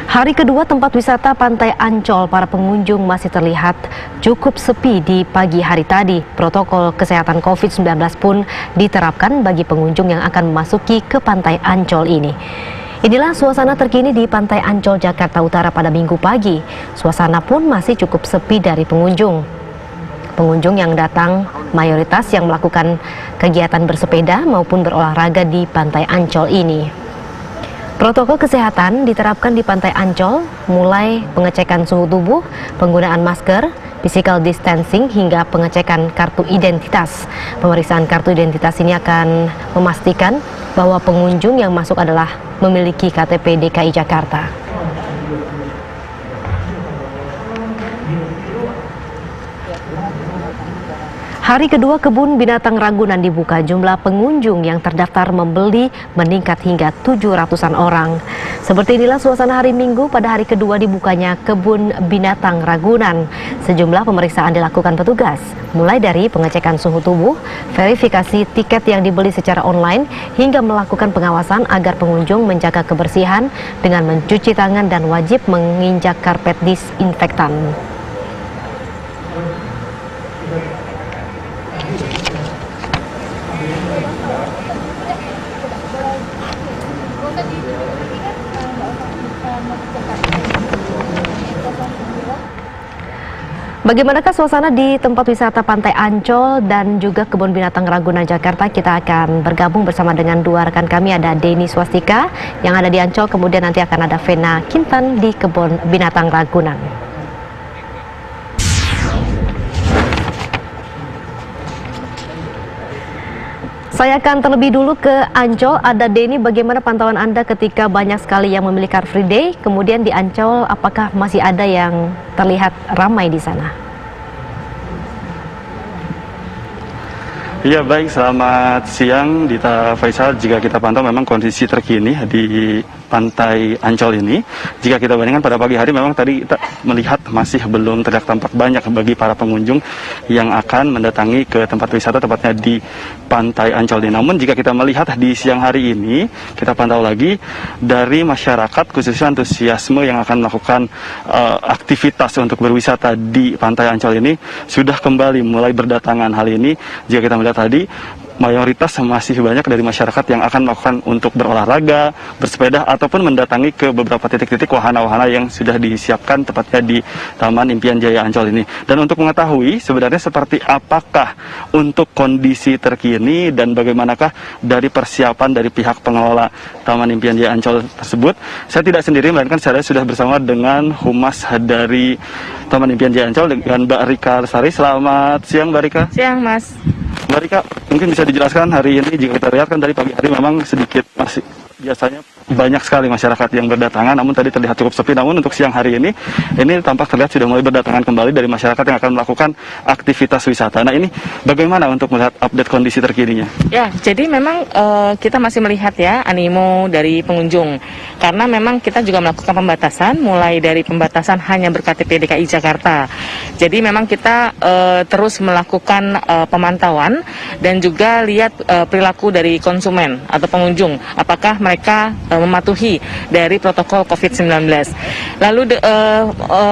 Hari kedua tempat wisata Pantai Ancol, para pengunjung masih terlihat cukup sepi di pagi hari tadi. Protokol kesehatan COVID-19 pun diterapkan bagi pengunjung yang akan memasuki ke Pantai Ancol ini. Inilah suasana terkini di Pantai Ancol, Jakarta Utara pada Minggu pagi. Suasana pun masih cukup sepi dari pengunjung. Pengunjung yang datang mayoritas yang melakukan kegiatan bersepeda maupun berolahraga di Pantai Ancol ini. Protokol kesehatan diterapkan di Pantai Ancol, mulai pengecekan suhu tubuh, penggunaan masker, physical distancing, hingga pengecekan kartu identitas. Pemeriksaan kartu identitas ini akan memastikan bahwa pengunjung yang masuk adalah memiliki KTP DKI Jakarta. Hari kedua Kebun Binatang Ragunan dibuka, jumlah pengunjung yang terdaftar membeli meningkat hingga 700-an orang. Seperti inilah suasana hari Minggu pada hari kedua dibukanya Kebun Binatang Ragunan. Sejumlah pemeriksaan dilakukan petugas, mulai dari pengecekan suhu tubuh, verifikasi tiket yang dibeli secara online, hingga melakukan pengawasan agar pengunjung menjaga kebersihan dengan mencuci tangan dan wajib menginjak karpet disinfektan. Bagaimanakah suasana di tempat wisata Pantai Ancol dan juga Kebun Binatang Ragunan Jakarta? Kita akan bergabung bersama dengan dua rekan kami, ada Denny Swastika yang ada di Ancol, kemudian nanti akan ada Vena Kintan di Kebun Binatang Ragunan. Saya akan terlebih dulu ke Ancol. Ada Denny, bagaimana pantauan Anda ketika banyak sekali yang memilih Car Free Day? Kemudian di Ancol, apakah masih ada yang terlihat ramai di sana? Iya, baik, selamat siang Dita Faisal. Jika kita pantau memang kondisi terkini di Pantai Ancol ini, jika kita bandingkan pada pagi hari, memang tadi kita melihat masih belum terlihat tampak banyak bagi para pengunjung yang akan mendatangi ke tempat wisata, tepatnya di Pantai Ancol ini. Namun jika kita melihat di siang hari ini, kita pantau lagi dari masyarakat, khususnya antusiasme yang akan melakukan aktivitas untuk berwisata di Pantai Ancol ini sudah kembali mulai berdatangan. Hal ini jika kita melihat tadi, mayoritas masih banyak dari masyarakat yang akan melakukan untuk berolahraga, bersepeda, ataupun mendatangi ke beberapa titik-titik wahana-wahana yang sudah disiapkan tepatnya di Taman Impian Jaya Ancol ini. Dan untuk mengetahui sebenarnya seperti apakah untuk kondisi terkini dan bagaimanakah dari persiapan dari pihak pengelola Taman Impian Jaya Ancol tersebut, saya tidak sendiri, melainkan saya sudah bersama dengan Humas dari Taman Impian Jaya Ancol, dengan Mbak Rika Lestari. Selamat siang, Mbak Rika. Siang, Mas. Mbak Rika, mungkin bisa dijelaskan hari ini, jika kita lihat kan dari pagi hari memang sedikit masih biasanya banyak sekali masyarakat yang berdatangan, namun tadi terlihat cukup sepi. Namun untuk siang hari ini tampak terlihat sudah mulai berdatangan kembali dari masyarakat yang akan melakukan aktivitas wisata. Nah, ini bagaimana untuk melihat update kondisi terkininya? Ya, jadi memang kita masih melihat ya animo dari pengunjung, karena memang kita juga melakukan pembatasan, mulai dari pembatasan hanya ber-KTP DKI Jakarta. Jadi memang kita terus melakukan pemantauan dan juga lihat perilaku dari konsumen atau pengunjung, apakah mereka mematuhi dari protokol COVID-19. Lalu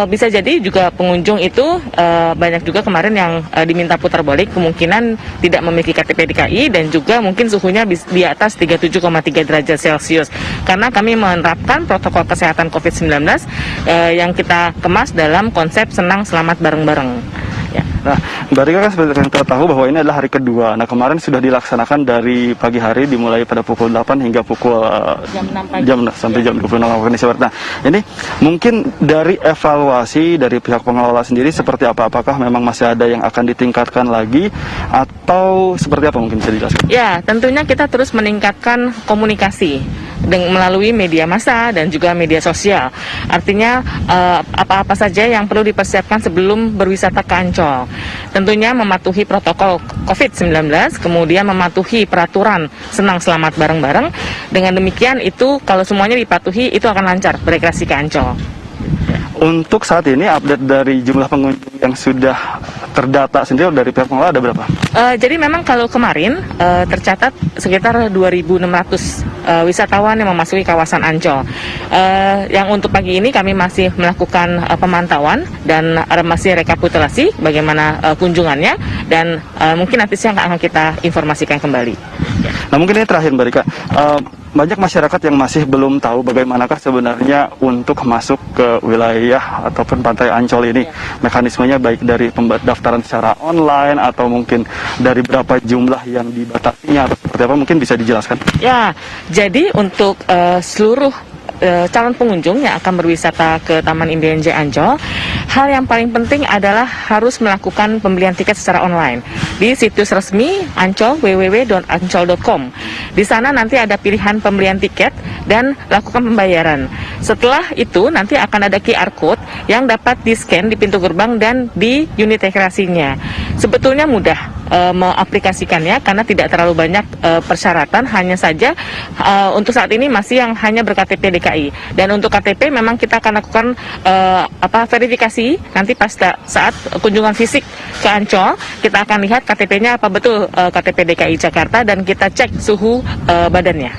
bisa jadi juga pengunjung itu banyak juga kemarin yang diminta putar balik, kemungkinan tidak memiliki KTP DKI dan juga mungkin suhunya di atas 37,3 derajat Celcius. Karena kami menerapkan protokol kesehatan COVID-19 yang kita kemas dalam konsep senang selamat bareng-bareng. Ya. Nah, Mbak Rika, kan seperti yang kita tahu bahwa ini adalah hari kedua. Nah, kemarin sudah dilaksanakan dari pagi hari, dimulai pada pukul 8 hingga pukul jam 6 pagi. Sampai jam 26 waktu Indonesia Barat. Nah, ini mungkin dari evaluasi dari pihak pengelola sendiri seperti apa? Apakah memang masih ada yang akan ditingkatkan lagi atau seperti apa, mungkin bisa dijelaskan? Ya, tentunya kita terus meningkatkan komunikasi melalui media massa dan juga media sosial. Artinya apa-apa saja yang perlu dipersiapkan sebelum berwisata ke Ancol. Tentunya mematuhi protokol COVID-19, kemudian mematuhi peraturan senang selamat bareng-bareng. Dengan demikian itu kalau semuanya dipatuhi itu akan lancar berrekreasi ke Ancol. Untuk saat ini update dari jumlah pengunjung yang sudah terdata sendiri dari pihak pengelola ada berapa? Jadi memang kalau kemarin tercatat sekitar 2.600 wisatawan yang memasuki kawasan Ancol. Yang untuk pagi ini kami masih melakukan pemantauan dan masih rekapitulasi bagaimana kunjungannya, dan mungkin nanti siang akan kita informasikan kembali. Nah, mungkin ini terakhir Mbak Rika, banyak masyarakat yang masih belum tahu bagaimanakah sebenarnya untuk masuk ke wilayah ataupun pantai Ancol ini. Mekanismenya baik dari pendaftaran secara online atau mungkin dari berapa jumlah yang dibatasinya atau seperti apa, mungkin bisa dijelaskan? Ya, jadi untuk seluruh calon pengunjung yang akan berwisata ke Taman Impian Jaya Ancol, hal yang paling penting adalah harus melakukan pembelian tiket secara online di situs resmi Ancol, www.ancol.com. Di sana nanti ada pilihan pembelian tiket dan lakukan pembayaran. Setelah itu nanti akan ada QR code yang dapat di-scan di pintu gerbang dan di unit rekreasinya. Sebetulnya mudah mengaplikasikannya karena tidak terlalu banyak persyaratan, hanya saja untuk saat ini masih yang hanya berKTP DKI, dan untuk KTP memang kita akan lakukan verifikasi nanti pas saat kunjungan fisik ke Ancol. Kita akan lihat KTP-nya apa betul KTP DKI Jakarta, dan kita cek suhu badannya.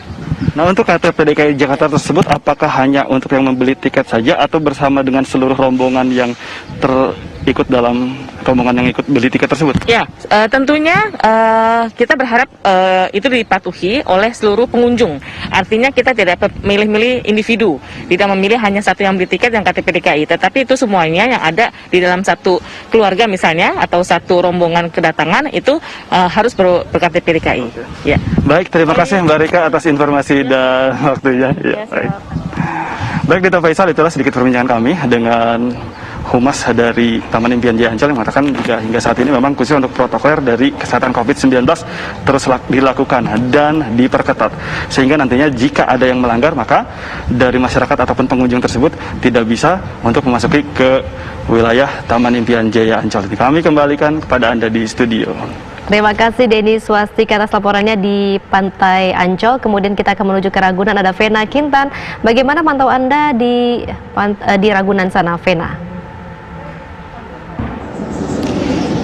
Nah, untuk KTP DKI Jakarta tersebut apakah hanya untuk yang membeli tiket saja atau bersama dengan seluruh rombongan yang ikut dalam rombongan yang ikut beli tiket tersebut? Ya, tentunya kita berharap itu dipatuhi oleh seluruh pengunjung. Artinya kita tidak memilih-milih individu, tidak memilih hanya satu yang beli tiket yang KTP DKI, tetapi itu semuanya yang ada di dalam satu keluarga misalnya atau satu rombongan kedatangan itu harus berKTP DKI. Ya. Baik, terima kasih Mbak Rika atas informasi dan waktunya. Ya, baik. Baik, Dita Faisal, itulah sedikit perbincangan kami dengan Humas dari Taman Impian Jaya Ancol yang mengatakan hingga saat ini memang khusus untuk protokoler dari kesehatan COVID-19 terus dilakukan dan diperketat, sehingga nantinya jika ada yang melanggar maka dari masyarakat ataupun pengunjung tersebut tidak bisa untuk memasuki ke wilayah Taman Impian Jaya Ancol. Kami kembalikan kepada Anda di studio. Terima kasih Denny Swastik atas laporannya di Pantai Ancol. Kemudian kita akan menuju ke Ragunan, ada Vena Kintan. Bagaimana pantau Anda di Ragunan sana, Vena?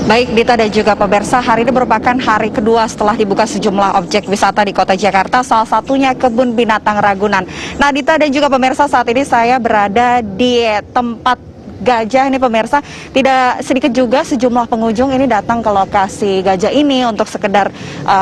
Baik Dita dan juga pemirsa, hari ini merupakan hari kedua setelah dibuka sejumlah objek wisata di Kota Jakarta, salah satunya Kebun Binatang Ragunan. Nah Dita dan juga pemirsa, saat ini saya berada di tempat gajah ini pemirsa. Tidak sedikit juga sejumlah pengunjung ini datang ke lokasi gajah ini untuk sekedar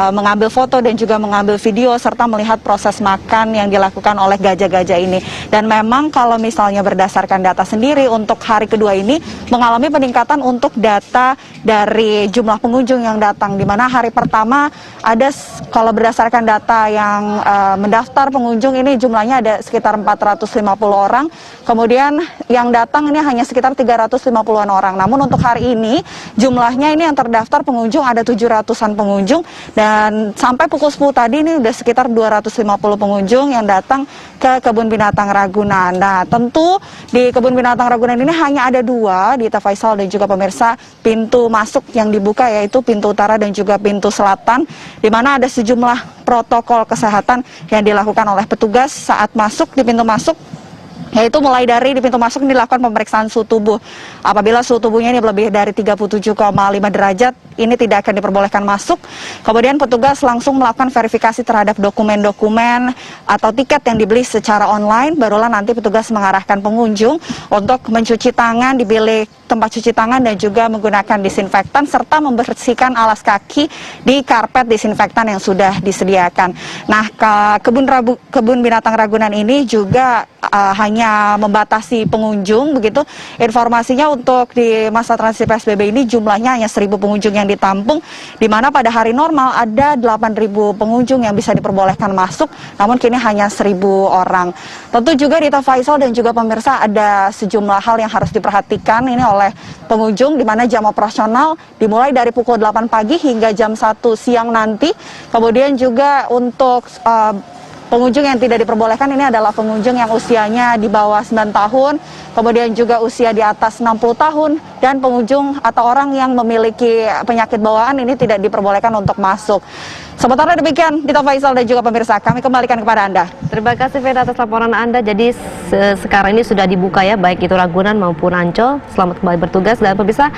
mengambil foto dan juga mengambil video serta melihat proses makan yang dilakukan oleh gajah-gajah ini. Dan memang kalau misalnya berdasarkan data sendiri untuk hari kedua ini mengalami peningkatan untuk data dari jumlah pengunjung yang datang, di mana hari pertama ada, kalau berdasarkan data yang mendaftar pengunjung ini jumlahnya ada sekitar 450 orang. Kemudian yang datang ini hanya sekitar 350-an orang. Namun untuk hari ini jumlahnya ini yang terdaftar pengunjung ada 700-an pengunjung, dan sampai pukul 10 tadi ini sudah sekitar 250 pengunjung yang datang ke Kebun Binatang Ragunan. Nah tentu di Kebun Binatang Ragunan ini hanya ada dua, Dita Faisal dan juga pemirsa, pintu masuk yang dibuka, yaitu pintu utara dan juga pintu selatan, di mana ada sejumlah protokol kesehatan yang dilakukan oleh petugas saat masuk di pintu masuk, yaitu mulai dari di pintu masuk dilakukan pemeriksaan suhu tubuh. Apabila suhu tubuhnya ini lebih dari 37,5 derajat, ini tidak akan diperbolehkan masuk. Kemudian petugas langsung melakukan verifikasi terhadap dokumen-dokumen atau tiket yang dibeli secara online. Barulah nanti petugas mengarahkan pengunjung untuk mencuci tangan di bilik tempat cuci tangan dan juga menggunakan disinfektan serta membersihkan alas kaki di karpet disinfektan yang sudah disediakan. Nah, Kebun Binatang Ragunan ini juga hanya membatasi pengunjung begitu. Informasinya untuk di masa transisi PSBB ini jumlahnya hanya 1.000 pengunjung yang ditampung, di mana pada hari normal ada 8.000 pengunjung yang bisa diperbolehkan masuk, namun kini hanya 1.000 orang. Tentu juga Dita Faisal dan juga pemirsa, ada sejumlah hal yang harus diperhatikan ini oleh pengunjung, di mana jam operasional dimulai dari pukul 8 pagi hingga jam 1 siang nanti. Kemudian juga untuk pengunjung yang tidak diperbolehkan ini adalah pengunjung yang usianya di bawah 9 tahun, kemudian juga usia di atas 60 tahun, dan pengunjung atau orang yang memiliki penyakit bawaan ini tidak diperbolehkan untuk masuk. Sementara demikian, Dita Faisal dan juga pemirsa, kami kembalikan kepada Anda. Terima kasih Vena atas laporan Anda. Jadi sekarang ini sudah dibuka ya, baik itu Ragunan maupun Ancol. Selamat kembali bertugas, dan pemirsa